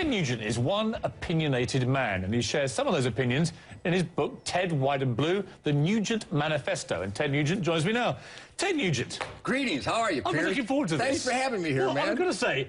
Ted Nugent is one opinionated man, and he shares some of those opinions in his book, Ted, White and Blue, The Nugent Manifesto. And Ted Nugent joins me now. Ted Nugent. Greetings. How are you, Piers? I'm looking forward to this. Thanks for having me here, man. I'm going to say,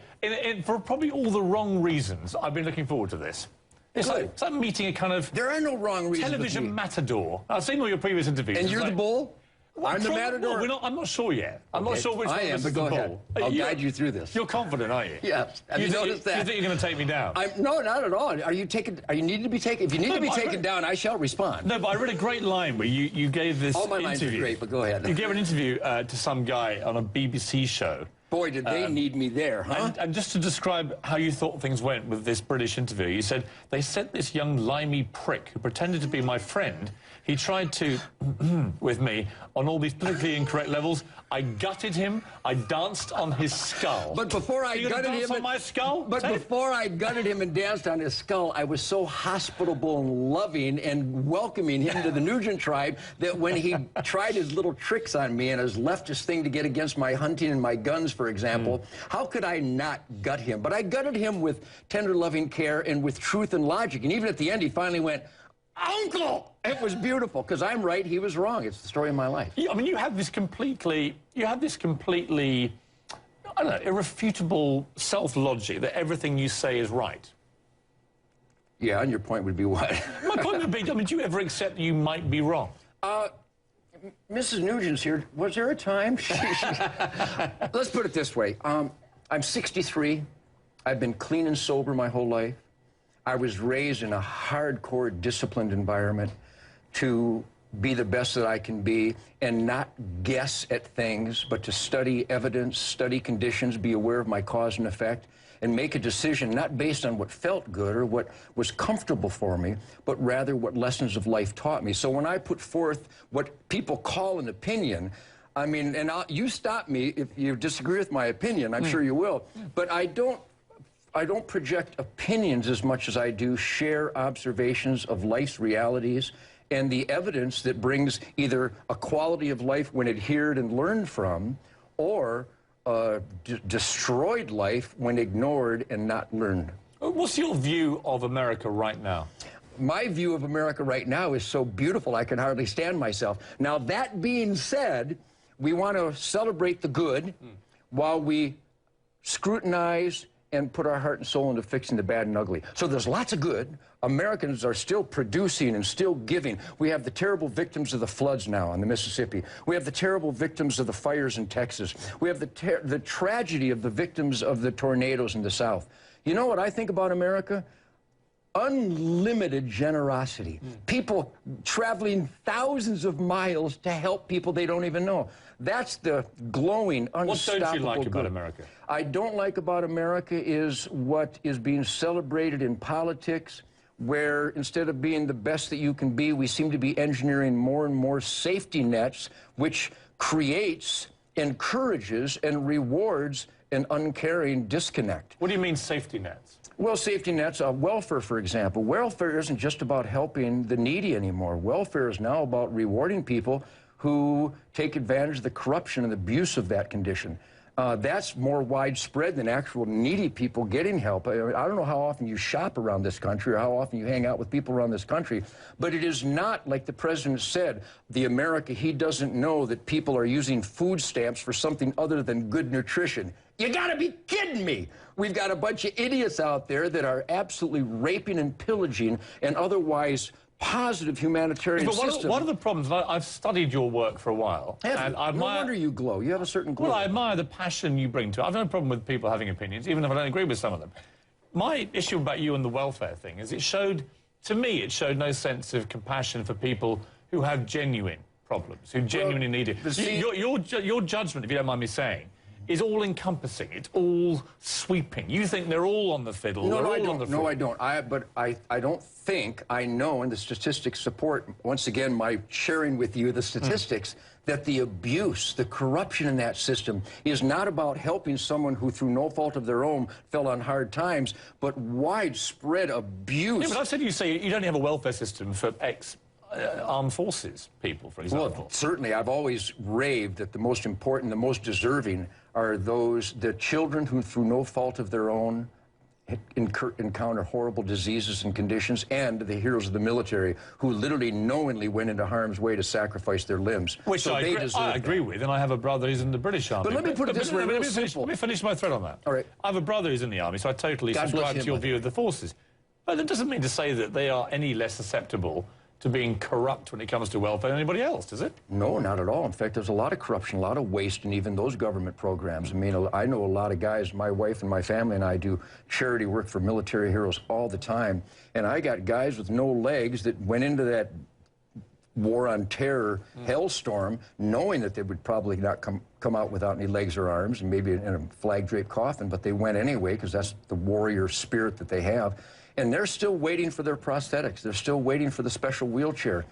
for probably all the wrong reasons, I've been looking forward to this. It's like meeting a kind of... There are no wrong reasons. Television matador. I've seen all your previous interviews. And you're the bull? Well, I'm the matador? I'm not sure yet. I'm not sure which one is the bull. I'll guide you through this. You're confident, aren't you? Yes. Have you noticed that? You think you're going to take me down? No, not at all. Are you needing to be taken? If you need to be taken down, I shall respond. No, but I read a great line where you gave this All my lines are great, but go ahead. You gave an interview to some guy on a BBC show. Boy, did they need me there, huh? And just to describe how you thought things went with this British interview, you said, they sent this young limey prick who pretended to be my friend. He tried to, with me, on all these politically incorrect levels. I gutted him. I danced on his skull. But before I gutted him on my skull? But before I gutted him and danced on his skull, I was so hospitable and loving and welcoming him to the Nugent tribe that when he tried his little tricks on me and his leftist thing to get against my hunting and my guns, for example, how could I not gut him? But I gutted him with tender, loving care and with truth and logic. And even at the end, he finally went, "Uncle!" It was beautiful, because I'm right, he was wrong. It's the story of my life. Yeah, I mean, you have this completely, I don't know, irrefutable self-logic that everything you say is right. Yeah, and your point would be what? My point would be, I mean, do you ever accept that you might be wrong? Mrs. Nugent's here. Was there a time? Let's put it this way. I'm 63. I've been clean and sober my whole life. I was raised in a hardcore, disciplined environment to be the best that I can be and not guess at things, but to study evidence, study conditions, be aware of my cause and effect, and make a decision not based on what felt good or what was comfortable for me, but rather what lessons of life taught me. So when I put forth what people call an opinion, I mean, and you stop me if you disagree with my opinion, I'm sure you will, but I don't project opinions as much as I do share observations of life's realities and the evidence that brings either a quality of life when adhered and learned from, or destroyed life when ignored and not learned. What's your view of America right now? My view of America right now is so beautiful I can hardly stand myself. Now, that being said, we want to celebrate the good while we scrutinize and put our heart and soul into fixing the bad and ugly. So there's lots of good. Americans are still producing and still giving. We have the terrible victims of the floods now on the Mississippi. We have the terrible victims of the fires in Texas. We have the tragedy of the victims of the tornadoes in the South. You know what I think about America? Unlimited generosity. People traveling thousands of miles to help people they don't even know. That's the glowing, unstoppable What don't you like good. about America? I don't like about America is what is being celebrated in politics, where instead of being the best that you can be, we seem to be engineering more and more safety nets, which creates, encourages, and rewards an uncaring disconnect. What do you mean safety nets? Well, safety nets, welfare, for example. Welfare isn't just about helping the needy anymore. Welfare is now about rewarding people who take advantage of the corruption and abuse of that condition. That's more widespread than actual needy people getting help. I don't know how often you shop around this country or how often you hang out with people around this country, but it is not, like the president said, the America he doesn't know that people are using food stamps for something other than good nutrition. You gotta be kidding me! We've got a bunch of idiots out there that are absolutely raping and pillaging and otherwise positive humanitarian system. One of the problems, I've studied your work for a while. And I admire, no wonder you glow. You have a certain glow. Well, I admire the passion you bring to it. I've no problem with people having opinions, even if I don't agree with some of them. My issue about you and the welfare thing is to me, it showed no sense of compassion for people who have genuine problems, who genuinely need it. Your judgment, if you don't mind me saying, is all-encompassing. It's all sweeping. You think they're all on the fiddle. No, I don't. No, I don't. But I don't think I know, and the statistics support, once again, my sharing with you the statistics, that the abuse, the corruption in that system is not about helping someone who, through no fault of their own, fell on hard times, but widespread abuse. Yeah, but I've said you say you don't have a welfare system for armed forces people, for example. Well, certainly. I've always raved that the most important, the most deserving are the children who, through no fault of their own, encounter horrible diseases and conditions, and the heroes of the military who literally knowingly went into harm's way to sacrifice their limbs. Which so I agree with, and I have a brother who's in the British Army. But let me put it this way, real let simple. me finish my thread on that. All right. I have a brother who's in the Army, so I totally subscribe to your view of the forces. But that doesn't mean to say that they are any less susceptible to being corrupt when it comes to welfare than anybody else, does it? No, not at all. In fact, there's a lot of corruption, a lot of waste in even those government programs. I mean, I know a lot of guys, my wife and my family and I do charity work for military heroes all the time, and I got guys with no legs that went into that war on terror hellstorm knowing that they would probably not come out without any legs or arms and maybe in a flag-draped coffin, but they went anyway because that's the warrior spirit that they have. And they're still waiting for their prosthetics. They're still waiting for the special wheelchair.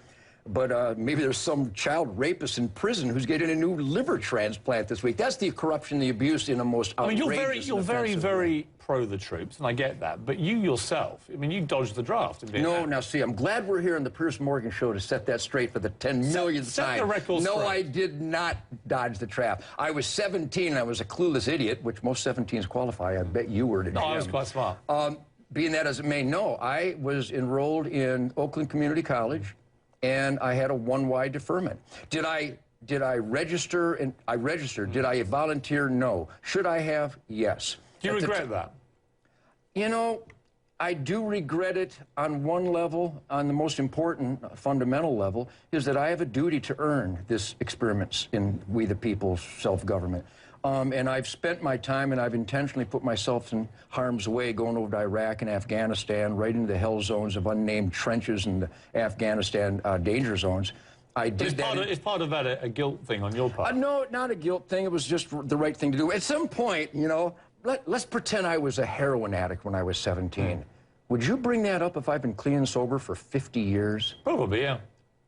But maybe there's some child rapist in prison who's getting a new liver transplant this week. That's the corruption, the abuse in the most outrageous. I mean, you're very pro the troops, and I get that. But you yourself, I mean, you dodged the draft in Vietnam. No, now see, I'm glad we're here on the Piers Morgan Show to set that straight for the 10 millionth set time. the record no, straight. I did not dodge the trap. I was 17, and I was a clueless idiot, which most 17s qualify. I bet you were to No, I was quite smart. Being that as it may, no, I was enrolled in Oakland Community College, and I had a one-wide deferment. Did I register? And I registered. Did I volunteer? No. Should I have? Yes. Do you regret that? You know, I do regret it on one level. On the most important, fundamental level, is that I have a duty to earn this experiments in we the people's self-government. And I've spent my time, and I've intentionally put myself in harm's way going over to Iraq and Afghanistan, right into the hell zones of unnamed trenches in the Afghanistan danger zones. I did that. Is part of that a guilt thing on your part? No, not a guilt thing. It was just the right thing to do. At some point, you know, let's pretend I was a heroin addict when I was 17. Would you bring that up if I've been clean and sober for 50 years? Probably, yeah.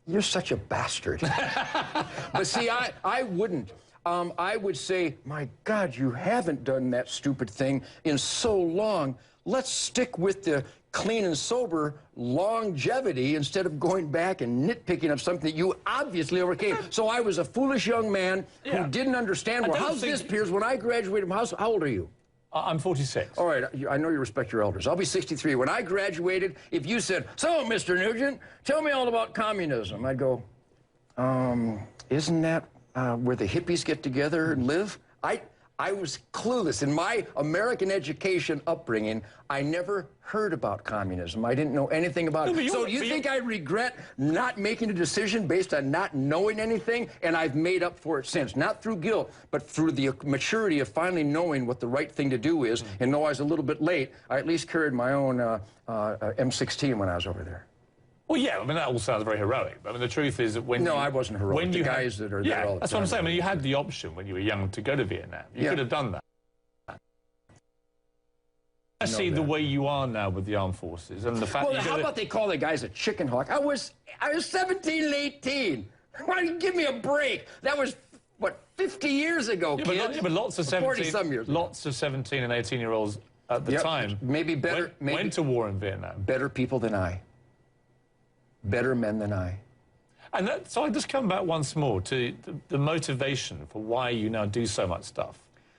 You're such a bastard. But see, I wouldn't. I would say, my God, you haven't done that stupid thing in so long. Let's stick with the clean and sober longevity instead of going back and nitpicking of something that you obviously overcame. So I was a foolish young man who didn't understand. Well, how's this, Piers? When I graduated from how old are you? I'm 46. All right, I know you respect your elders. I'll be 63. When I graduated, if you said, so, Mr. Nugent, tell me all about communism, I'd go, isn't that where the hippies get together and live? I was clueless. In my American education upbringing, I never heard about communism. I didn't know anything about it. So do you think I regret not making a decision based on not knowing anything? And I've made up for it since. Not through guilt, but through the maturity of finally knowing what the right thing to do is. And though I was a little bit late, I at least carried my own M16 when I was over there. Well, yeah, I mean, that all sounds very heroic. I mean, the truth is that when No, I wasn't heroic. When the guys that are there all the time. that's what I'm saying. I mean, you had the option when you were young to go to Vietnam. You could have done that. I see the way you are now with the armed forces and the fact that how about they call the guys a chicken hawk? I was 17 and 18. Why don't you give me a break? That was, what, 50 years ago, kid? But lots of 40-some years ago. Lots of 17 and 18-year-olds at the time maybe better, went to war in Vietnam. Better people than I. Better men than I. And so I just come back once more to the motivation for why you now do so much stuff.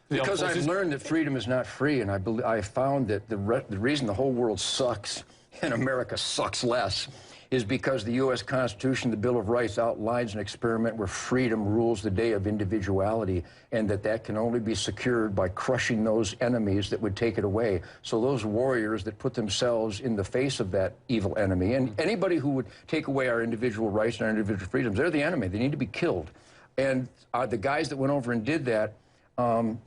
Because I've learned that freedom is not free, and I found that the reason the whole world sucks and America sucks less is because the U.S. Constitution, the Bill of Rights, outlines an experiment where freedom rules the day of individuality, and that can only be secured by crushing those enemies that would take it away. So those warriors that put themselves in the face of that evil enemy, and anybody who would take away our individual rights and our individual freedoms, they're the enemy. They need to be killed. And the guys that went over and did that,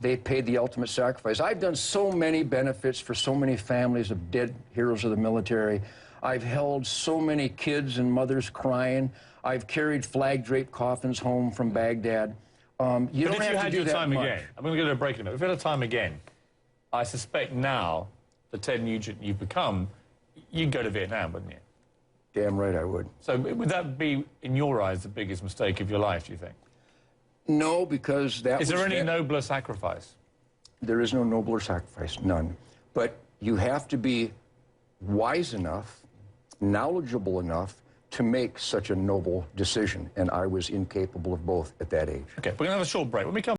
they paid the ultimate sacrifice. I've done so many benefits for so many families of dead heroes of the military. I've held so many kids and mothers crying. I've carried flag-draped coffins home from Baghdad. You don't have to do that much. Again, I'm going to go to a break in a minute. If you had a time again, I suspect now, the Ted Nugent you've become, you'd go to Vietnam, wouldn't you? Damn right I would. So would that be, in your eyes, the biggest mistake of your life, do you think? No, because that Is there any nobler sacrifice? There is no nobler sacrifice, none. But you have to be wise enough, knowledgeable enough to make such a noble decision, and I was incapable of both at that age. Okay, we're going to have a short break. When we come